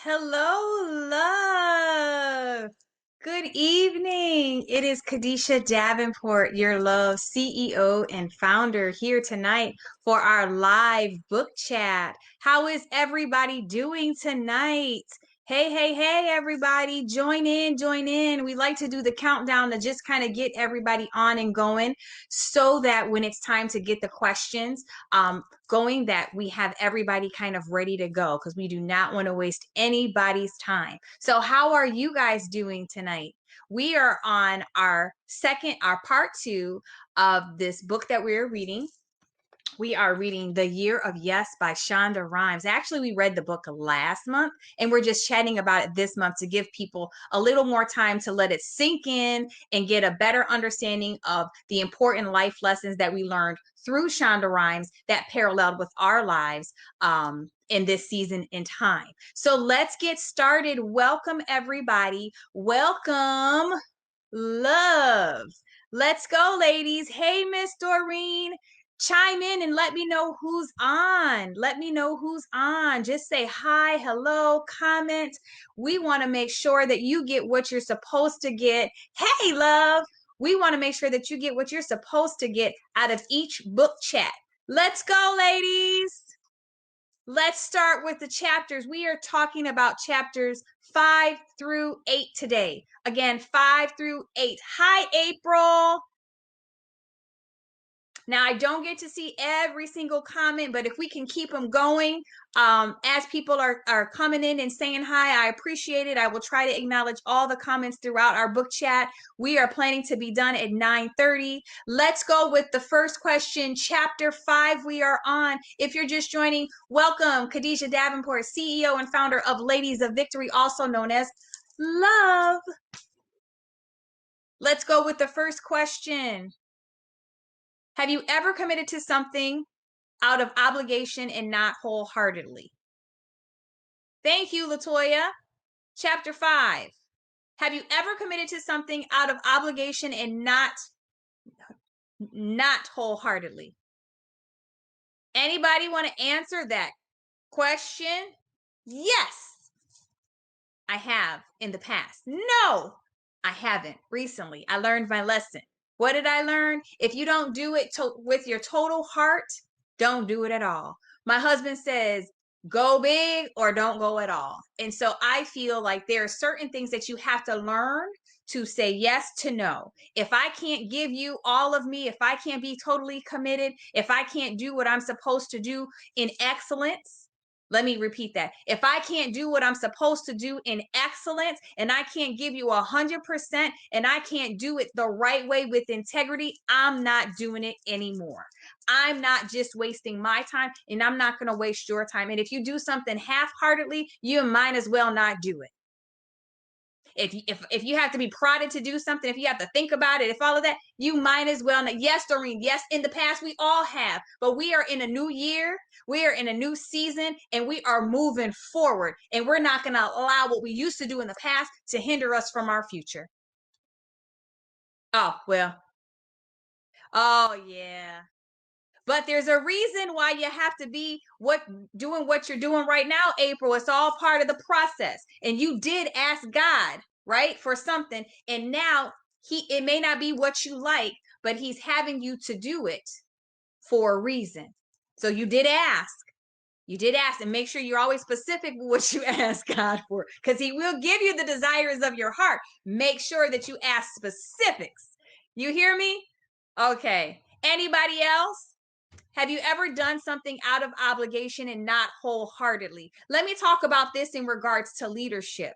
Hello, love. Good evening. It is Kadisha Davenport, your love CEO and founder, here tonight for our live book chat. How is everybody doing tonight? Hey, hey, hey, everybody. Join in, join in. We like to do the countdown to just kind of get everybody on and going so that when it's time to get the questions, going that we have everybody kind of ready to go because we do not want to waste anybody's time. So how are you guys doing tonight? We are on our part two of this book that we're reading. We are reading The Year of Yes by Shonda Rhimes. Actually, we read the book last month and we're just chatting about it this month to give people a little more time to let it sink in and get a better understanding of the important life lessons that we learned through Shonda Rhimes that paralleled with our lives in this season in time. So let's get started. Welcome, everybody. Welcome, love. Let's go, ladies. Hey, Miss Doreen. Chime in and let me know who's on. Let me know who's on. Just say hi, hello, comment. We want to make sure that you get what you're supposed to get. Hey, love. We want to make sure that you get what you're supposed to get out of each book chat. Let's go, ladies. Let's start with the chapters. We are talking about chapters 5 through 8 today. Again, 5 through 8. Hi, April. Now, I don't get to see every single comment, but if we can keep them going as people are coming in and saying hi, I appreciate it. I will try to acknowledge all the comments throughout our book chat. We are planning to be done at 9:30. Let's go with the first question. Chapter 5 we are on. If you're just joining, welcome. Khadijah Davenport, CEO and founder of Ladies of Victory, also known as Love. Let's go with the first question. Have you ever committed to something out of obligation and not wholeheartedly? Thank you, Latoya. Chapter 5. Have you ever committed to something out of obligation and not wholeheartedly? Anybody want to answer that question? Yes, I have in the past. No, I haven't recently. I learned my lesson. What did I learn? If you don't do it with your total heart, don't do it at all. My husband says, go big or don't go at all. And so I feel like there are certain things that you have to learn to say yes to no. If I can't give you all of me, if I can't be totally committed, if I can't do what I'm supposed to do in excellence, let me repeat that. If I can't do what I'm supposed to do in excellence and I can't give you 100% and I can't do it the right way with integrity, I'm not doing it anymore. I'm not just wasting my time and I'm not going to waste your time. And if you do something half-heartedly, you might as well not do it. If you have to be prodded to do something, if you have to think about it, if all of that, you might as well not. Yes, Doreen, yes, in the past we all have, but we are in a new year, we are in a new season, and we are moving forward, and we're not going to allow what we used to do in the past to hinder us from our future. Oh, well. Oh, yeah. But there's a reason why you have to be doing what you're doing right now, April. It's all part of the process. And you did ask God, right, for something. And now it may not be what you like, but he's having you to do it for a reason. So you did ask. You did ask, and make sure you're always specific with what you ask God for, because he will give you the desires of your heart. Make sure that you ask specifics. You hear me? Okay. Anybody else? Have you ever done something out of obligation and not wholeheartedly? Let me talk about this in regards to leadership.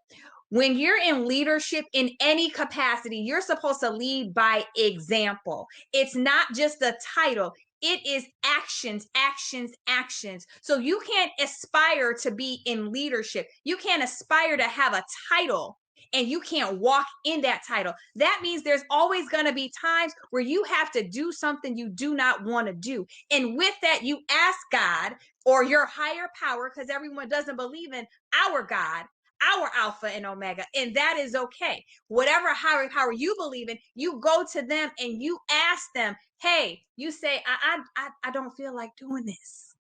When you're in leadership in any capacity, you're supposed to lead by example. It's not just a title. It is actions, actions, actions. So you can't aspire to be in leadership. You can't aspire to have a title and you can't walk in that title. That means there's always going to be times where you have to do something you do not want to do. And with that, you ask God or your higher power, because everyone doesn't believe in our God, our Alpha and Omega, and that is okay. Whatever higher power you believe in, you go to them and you ask them, hey, you say, I don't feel like doing this.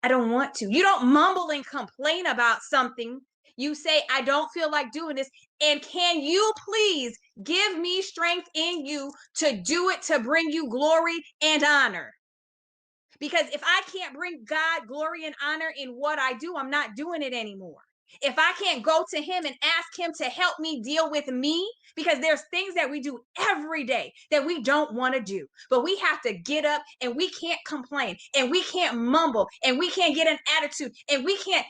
I don't want to. You don't mumble and complain about something You say, I don't feel like doing this. And can you please give me strength in you to do it, to bring you glory and honor? Because if I can't bring God glory and honor in what I do, I'm not doing it anymore. If I can't go to him and ask him to help me deal with me, because there's things that we do every day that we don't want to do, but we have to get up and we can't complain and we can't mumble and we can't get an attitude and we can't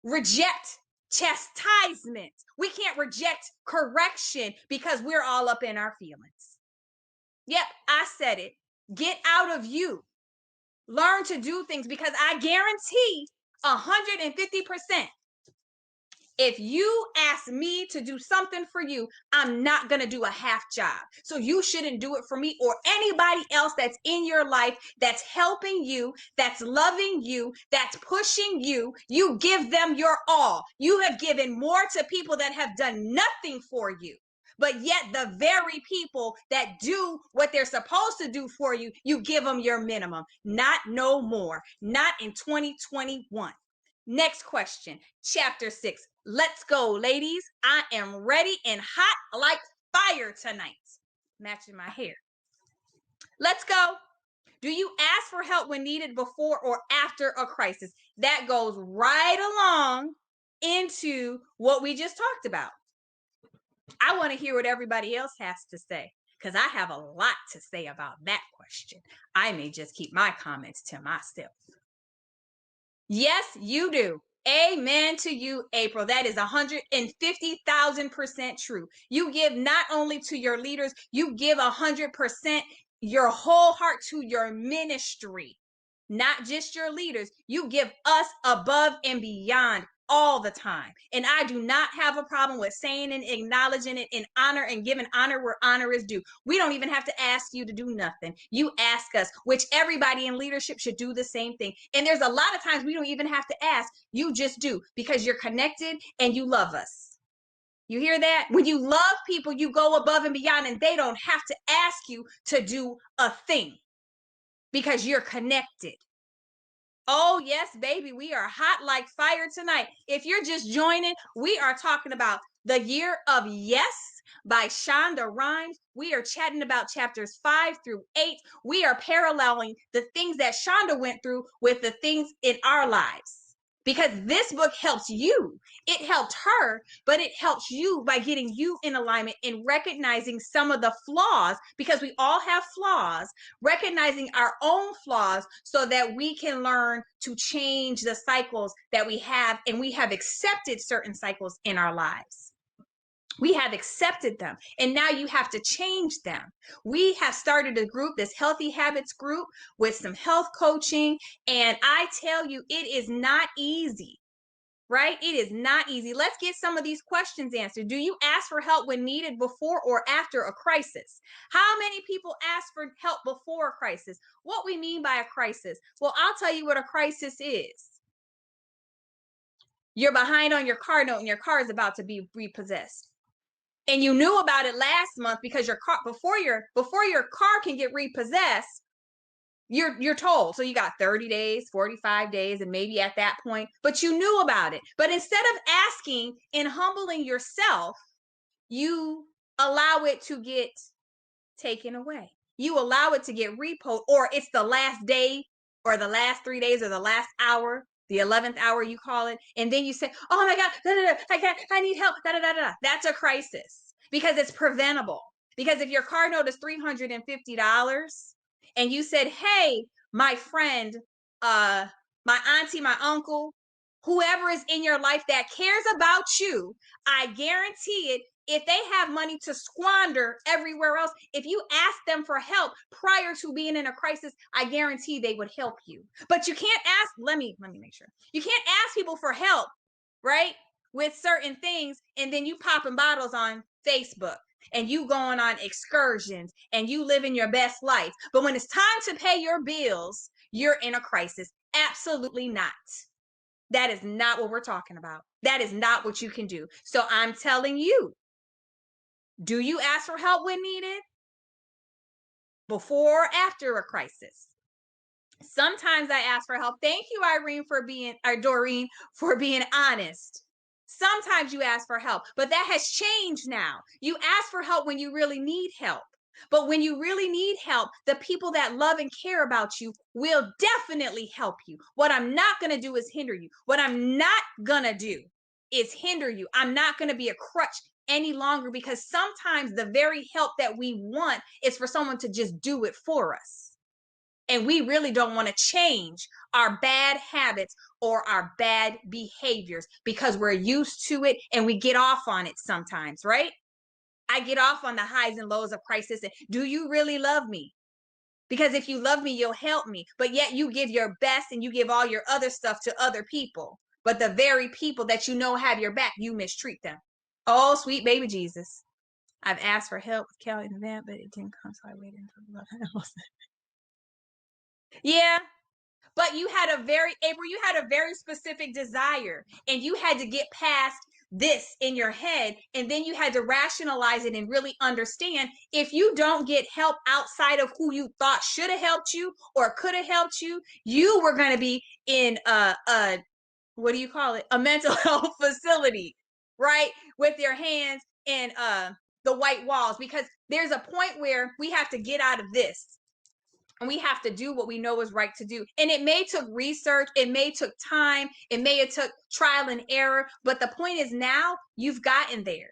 reject chastisement. We can't reject correction because we're all up in our feelings. Yep, I said it. Get out of you. Learn to do things, because I guarantee 150%. If you ask me to do something for you, I'm not going to do a half job. So you shouldn't do it for me or anybody else that's in your life, that's helping you, that's loving you, that's pushing you. You give them your all. You have given more to people that have done nothing for you. But yet the very people that do what they're supposed to do for you, you give them your minimum. Not no more. Not in 2021. Next question, chapter 6. Let's go, ladies. I am ready and hot like fire tonight. Matching my hair. Let's go. Do you ask for help when needed before or after a crisis? That goes right along into what we just talked about. I want to hear what everybody else has to say, because I have a lot to say about that question. I may just keep my comments to myself. Yes, you do. Amen to you, April. That is 150,000% true. You give not only to your leaders, you give 100% your whole heart to your ministry, not just your leaders. You give us above and beyond all the time. And I do not have a problem with saying and acknowledging it in honor and giving honor where honor is due. We don't even have to ask you to do nothing. You ask us, which everybody in leadership should do the same thing. And there's a lot of times we don't even have to ask. You just do, because you're connected and you love us. You hear that? When you love people, you go above and beyond, and they don't have to ask you to do a thing because you're connected. Oh, yes, baby. We are hot like fire tonight. If you're just joining, we are talking about The Year of Yes by Shonda Rhimes. We are chatting about chapters 5 through 8. We are paralleling the things that Shonda went through with the things in our lives, because this book helps you. It helped her, but it helps you by getting you in alignment and recognizing some of the flaws, because we all have flaws, recognizing our own flaws so that we can learn to change the cycles that we have. And we have accepted certain cycles in our lives. We have accepted them, and now you have to change them. We have started a group, this Healthy Habits group, with some health coaching, and I tell you, it is not easy, right? It is not easy. Let's get some of these questions answered. Do you ask for help when needed before or after a crisis? How many people ask for help before a crisis? What we mean by a crisis? Well, I'll tell you what a crisis is. You're behind on your car note and your car is about to be repossessed. And you knew about it last month because your car, before your car can get repossessed, you're told. So you got 30 days, 45 days, and maybe at that point, but you knew about it. But instead of asking and humbling yourself, you allow it to get taken away. You allow it to get repoed, or it's the last day or the last 3 days or the last hour, the 11th hour you call it. And then you say, oh my God, I need help. That's a crisis, because it's preventable. Because if your car note is $350 and you said, hey, my friend, my auntie, my uncle, whoever is in your life that cares about you, I guarantee it, if they have money to squander everywhere else, if you ask them for help prior to being in a crisis, I guarantee they would help you. But you can't ask, let me make sure. You can't ask people for help, right? With certain things, and then you popping bottles on Facebook and you going on excursions and you living your best life. But when it's time to pay your bills, you're in a crisis. Absolutely not. That is not what we're talking about. That is not what you can do. So I'm telling you, do you ask for help when needed? Before or after a crisis? Sometimes I ask for help. Thank you, Doreen, for being honest. Sometimes you ask for help, but that has changed now. You ask for help when you really need help. But when you really need help, the people that love and care about you will definitely help you. What I'm not going to do is hinder you. What I'm not going to do is hinder you. I'm not going to be a crutch any longer, because sometimes the very help that we want is for someone to just do it for us. And we really don't want to change our bad habits or our bad behaviors because we're used to it and we get off on it sometimes, right? I get off on the highs and lows of crisis. And do you really love me? Because if you love me, you'll help me. But yet you give your best and you give all your other stuff to other people. But the very people that you know have your back, you mistreat them. Oh, sweet baby Jesus. I've asked for help with Kelly and that, but it didn't come, so I waited until yeah. But you had a very, April, you had a very specific desire, and you had to get past this in your head, and then you had to rationalize it and really understand, if you don't get help outside of who you thought should have helped you or could have helped you, you were going to be in a what do you call it, a mental health facility, right, with your hands in the white walls, because there's a point where we have to get out of this and we have to do what we know is right to do. And it may took research, it may took time, it may have took trial and error, but the point is now you've gotten there.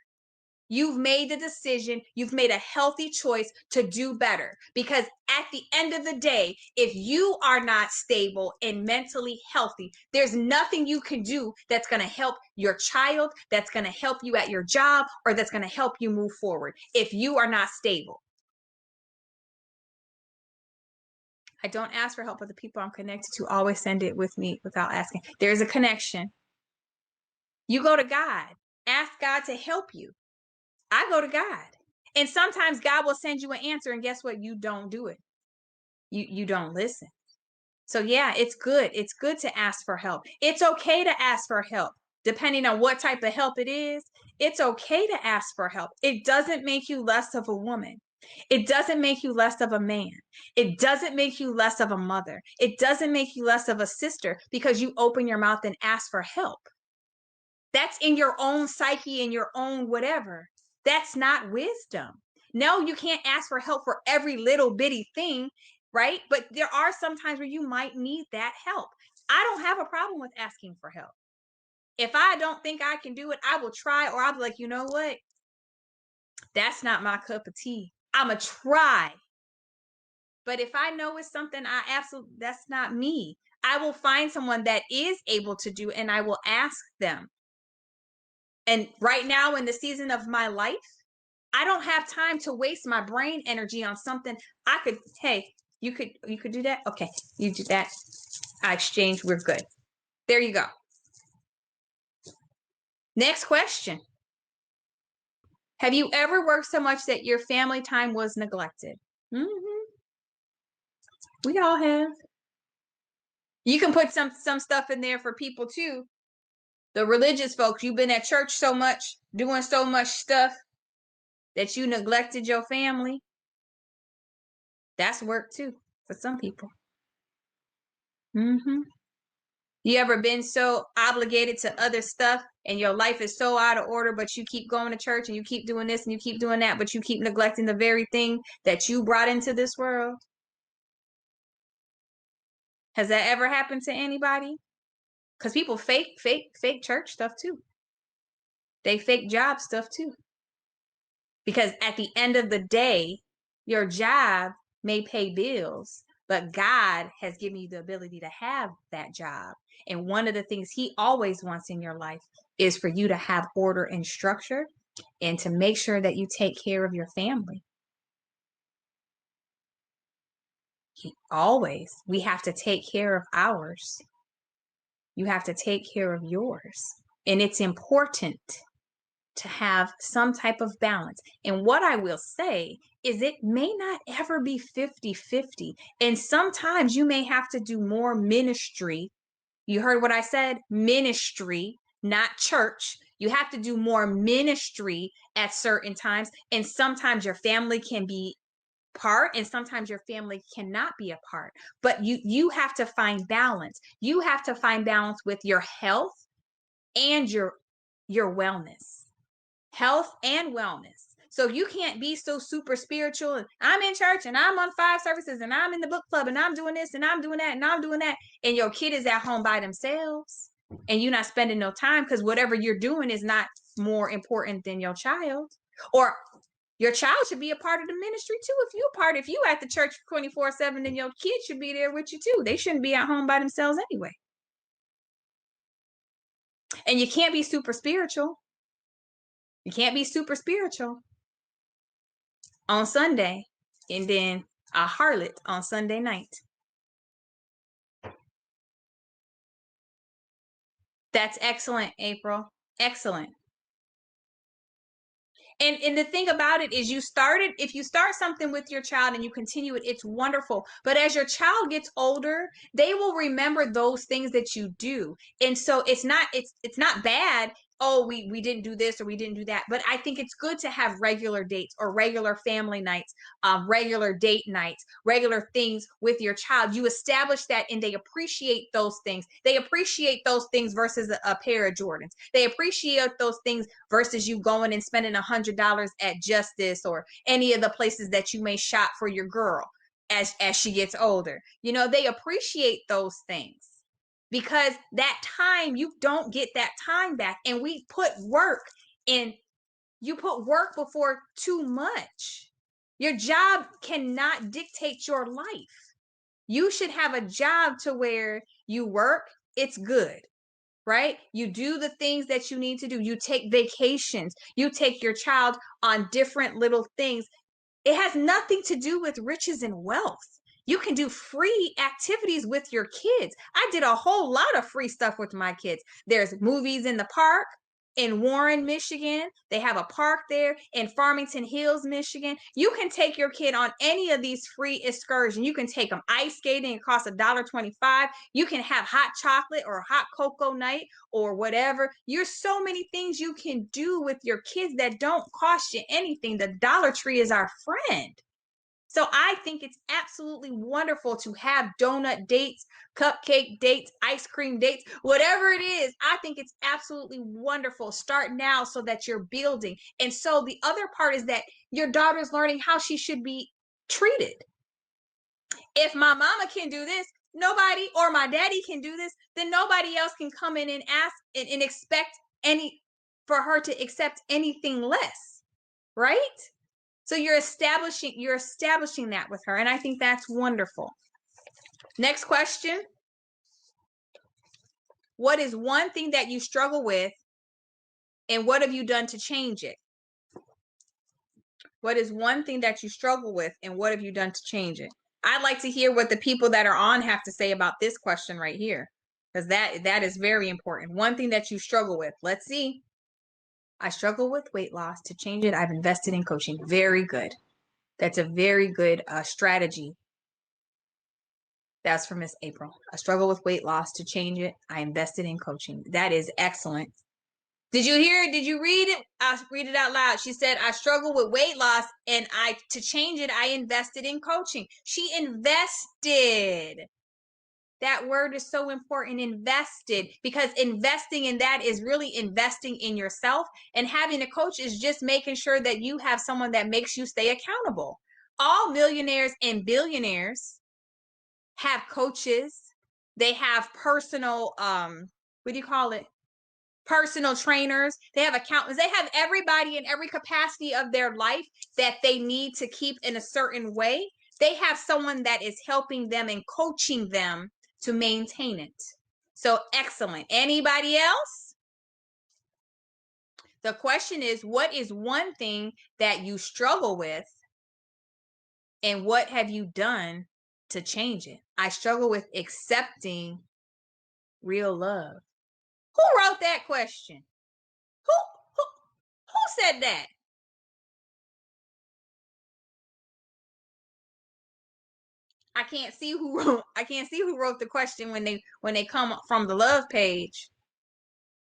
You've made the decision, you've made a healthy choice to do better, because at the end of the day, if you are not stable and mentally healthy, there's nothing you can do that's going to help your child, that's going to help you at your job, or that's going to help you move forward if you are not stable. I don't ask for help, but the people I'm connected to always send it with me without asking. There's a connection. You go to God. Ask God to help you. I go to God. And sometimes God will send you an answer, and guess what? You don't do it. You don't listen. So yeah, it's good. It's good to ask for help. It's okay to ask for help. Depending on what type of help it is, it's okay to ask for help. It doesn't make you less of a woman. It doesn't make you less of a man. It doesn't make you less of a mother. It doesn't make you less of a sister because you open your mouth and ask for help. That's in your own psyche and your own whatever. That's not wisdom. No, you can't ask for help for every little bitty thing, right? But there are some times where you might need that help. I don't have a problem with asking for help. If I don't think I can do it, I will try, or I'll be like, you know what? That's not my cup of tea. I'm going to try. But if I know it's something that's not me, I will find someone that is able to do, and I will ask them. And right now in the season of my life, I don't have time to waste my brain energy on something I could, hey, you could do that? Okay, you do that. I exchange, we're good. There you go. Next question. Have you ever worked so much that your family time was neglected? We all have. You can put some stuff in there for people too. The religious folks, you've been at church so much, doing so much stuff that you neglected your family. That's work too for some people. You ever been so obligated to other stuff and your life is so out of order, but you keep going to church and you keep doing this and you keep doing that, but you keep neglecting the very thing that you brought into this world? Has that ever happened to anybody? Because people fake church stuff too. They fake job stuff too. Because at the end of the day, your job may pay bills, but God has given you the ability to have that job. And one of the things he always wants in your life is for you to have order and structure and to make sure that you take care of your family. Always. We have to take care of ours. You have to take care of yours. And it's important to have some type of balance. And what I will say is it may not ever be 50-50. And sometimes you may have to do more ministry. You heard what I said? Ministry, not church. You have to do more ministry at certain times. And sometimes your family can be part and sometimes your family cannot be a part. But you have to find balance. You have to find balance with your health and your your wellness, health and wellness. So you can't be so super spiritual and I'm in church and I'm on 5 services and I'm in the book club and I'm doing this and I'm doing that and I'm doing that. And your kid is at home by themselves and you're not spending no time because whatever you're doing is not more important than your child. Or your child should be a part of the ministry too. If you at the church 24/7, then your kid should be there with you too. They shouldn't be at home by themselves anyway. And you can't be super spiritual. You can't be super spiritual on Sunday and then a harlot on Sunday night. That's excellent, April. Excellent. And the thing about it is if you start something with your child and you continue it, it's wonderful. But as your child gets older, they will remember those things that you do. And so it's not bad. Oh, we didn't do this or we didn't do that. But I think it's good to have regular dates or regular family nights, regular date nights, regular things with your child. You establish that and they appreciate those things. They appreciate those things versus a pair of Jordans. They appreciate those things versus you going and spending $100 at Justice or any of the places that you may shop for your girl as she gets older. You know, they appreciate those things because that time, you don't get that time back. And we put work in. You put work before too much. Your job cannot dictate your life. You should have a job to where you work, it's good, right? You do the things that you need to do. You take vacations. You take your child on different little things. It has nothing to do with riches and wealth. You can do free activities with your kids. I did a whole lot of free stuff with my kids. There's movies in the park in Warren, Michigan. They have a park there in Farmington Hills, Michigan. You can take your kid on any of these free excursions. You can take them ice skating. It costs $1.25. You can have hot chocolate or hot cocoa night or whatever. There's so many things you can do with your kids that don't cost you anything. The Dollar Tree is our friend. So I think it's absolutely wonderful to have donut dates, cupcake dates, ice cream dates, whatever it is. I think it's absolutely wonderful. Start now so that you're building. And so the other part is that your daughter's learning how she should be treated. If my mama can do this, nobody, or my daddy can do this, then nobody else can come in and ask and expect for her to accept anything less, right? So you're establishing that with her, and I think that's wonderful. Next question. What is one thing that you struggle with, and what have you done to change it? What is one thing that you struggle with, and what have you done to change it? I'd like to hear what the people that are on have to say about this question right here, because that is very important. One thing that you struggle with. Let's see. I struggle with weight loss. To change it, I've invested in coaching. Very good. That's a very good strategy. That's for Miss April. I struggle with weight loss. To change it, I invested in coaching. That is excellent. Did you hear it? Did you read it? I'll read it out loud. She said, I struggle with weight loss, and to change it, I invested in coaching. She invested. That word is so important, invested, because investing in that is really investing in yourself. And having a coach is just making sure that you have someone that makes you stay accountable. All millionaires and billionaires have coaches. They have personal, what do you call it? Personal trainers. They have accountants. They have everybody in every capacity of their life that they need to keep in a certain way. They have someone that is helping them and coaching them to maintain it. So excellent. Anybody else? The question is, what is one thing that you struggle with, and what have you done to change it? I struggle with accepting real love. Who wrote that question? Who said that? I can't see who wrote the question when they come from the love page.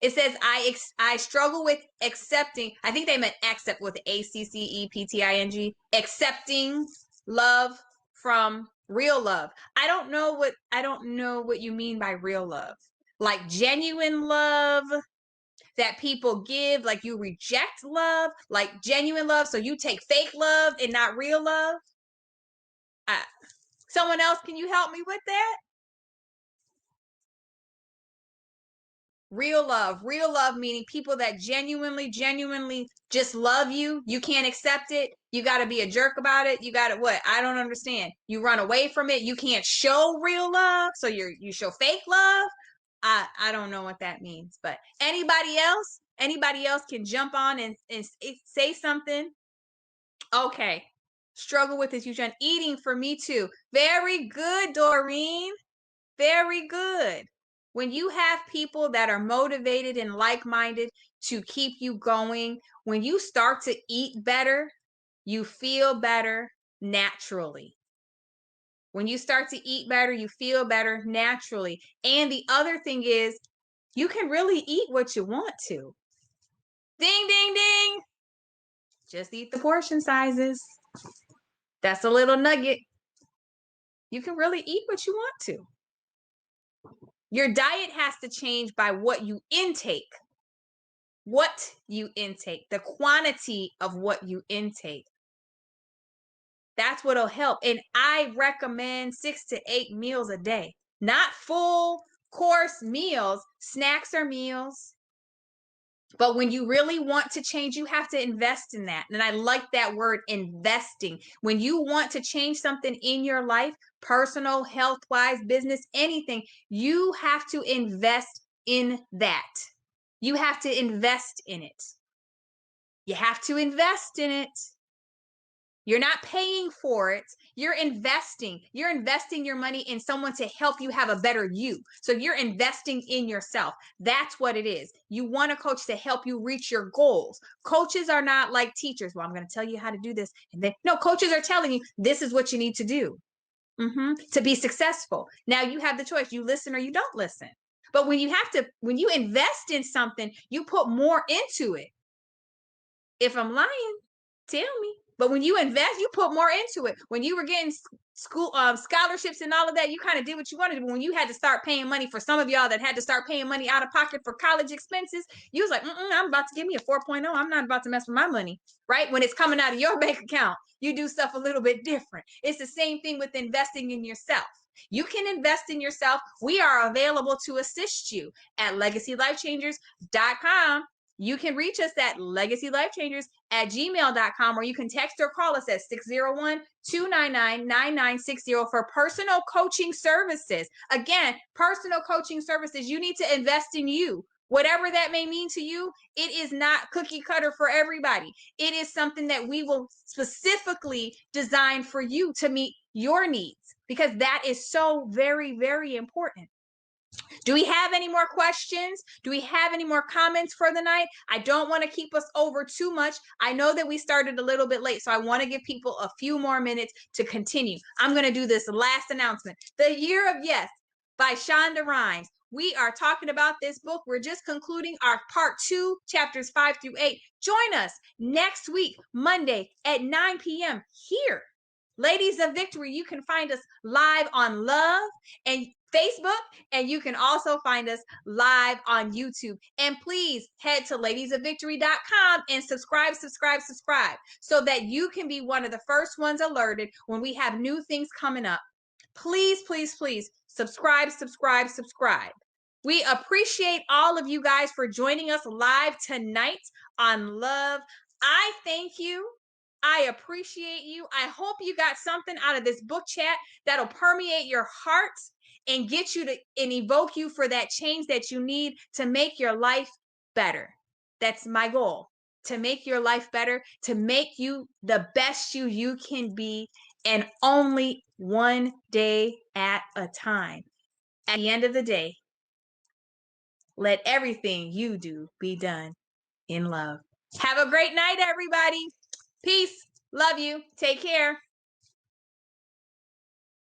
It says I struggle with accepting. I think they meant accept with ACCEPTING. Accepting love from real love. I don't know what you mean by real love. Like genuine love. that people give, like you reject love, like genuine love, so you take fake love and not real love? Someone else, can you help me with that? Real love meaning people that genuinely just love you. You can't accept it. You got to be a jerk about it. You got to what? I don't understand. You run away from it. You can't show real love, so you show fake love. I don't know what that means, but anybody else can jump on and say something. Okay. Struggle with this, Eugene. Eating for me too. Very good, Doreen. Very good. When you have people that are motivated and like-minded to keep you going, when you start to eat better, you feel better naturally. When you start to eat better, you feel better naturally. And the other thing is, you can really eat what you want to. Ding, ding, ding. Just eat the portion sizes. That's a little nugget. You can really eat what you want to. Your diet has to change by what you intake. What you intake, the quantity of what you intake. That's what'll help. And I recommend 6 to 8 meals a day, not full course meals. Snacks are meals. But when you really want to change, you have to invest in that. And I like that word, investing. When you want to change something in your life, personal, health-wise, business, anything, you have to invest in that. You have to invest in it. You have to invest in it. You're not paying for it. You're investing. You're investing your money in someone to help you have a better you. So you're investing in yourself. That's what it is. You want a coach to help you reach your goals. Coaches are not like teachers. Well, I'm going to tell you how to do this. And then, no, coaches are telling you this is what you need to do to be successful. Now you have the choice. You listen or you don't listen. But when you invest in something, you put more into it. If I'm lying, tell me. But when you invest, you put more into it. When you were getting school scholarships and all of that, you kind of did what you wanted to. But when you had to start paying money, for some of y'all that had to start paying money out of pocket for college expenses, you was like, I'm about to give me a 4.0. I'm not about to mess with my money, right? When it's coming out of your bank account, you do stuff a little bit different. It's the same thing with investing in yourself. You can invest in yourself. We are available to assist you at LegacyLifeChangers.com. You can reach us at legacylifechangers@gmail.com, or you can text or call us at 601-299-9960 for personal coaching services. Again, personal coaching services. You need to invest in you. Whatever that may mean to you, it is not cookie cutter for everybody. It is something that we will specifically design for you to meet your needs, because that is so very, very important. Do we have any more questions? Do we have any more comments for the night? I don't want to keep us over too much. I know that we started a little bit late, so I want to give people a few more minutes to continue. I'm going to do this last announcement. The Year of Yes by Shonda Rhimes. We are talking about this book. We're just concluding our part 2, chapters 5 through 8. Join us next week, Monday at 9 p.m. here. Ladies of Victory, you can find us live on Love and Facebook, and you can also find us live on YouTube. And please head to ladiesofvictory.com and subscribe, so that you can be one of the first ones alerted when we have new things coming up. Please, please, please subscribe. We appreciate all of you guys for joining us live tonight on Love. I thank you. I appreciate you. I hope you got something out of this book chat that'll permeate your heart and get you to and evoke you for that change that you need to make your life better. That's my goal, to make your life better, to make you the best you can be, and only one day at a time. At the end of the day, let everything you do be done in love. Have a great night, everybody. Peace. Love you. Take care.